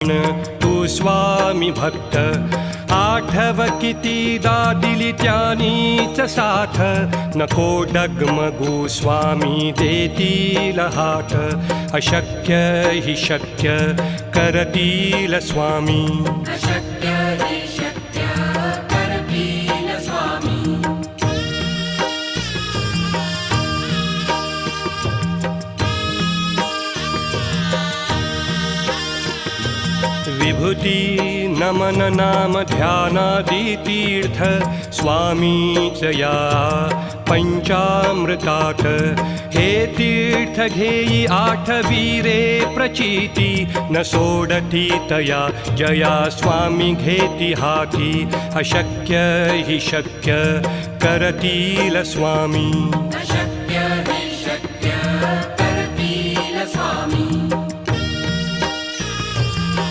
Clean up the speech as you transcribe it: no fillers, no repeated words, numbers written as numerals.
तू स्वामी भक्त आठव कितीदा दिली त्यानीच साथ नको डगमगू स्वामी देतील हात अशक्य हि शक्य करतील स्वामी अशक्य हि शक्य करतील स्वामी विभूती नमन नाम ध्यानादि तीर्थ स्वामीच या पंचामृतात हे तीर्थ घेई आठवीरे प्रचिती न सोडती तया जया स्वामी घेती हाती अशक्य हि शक्य करतील स्वामी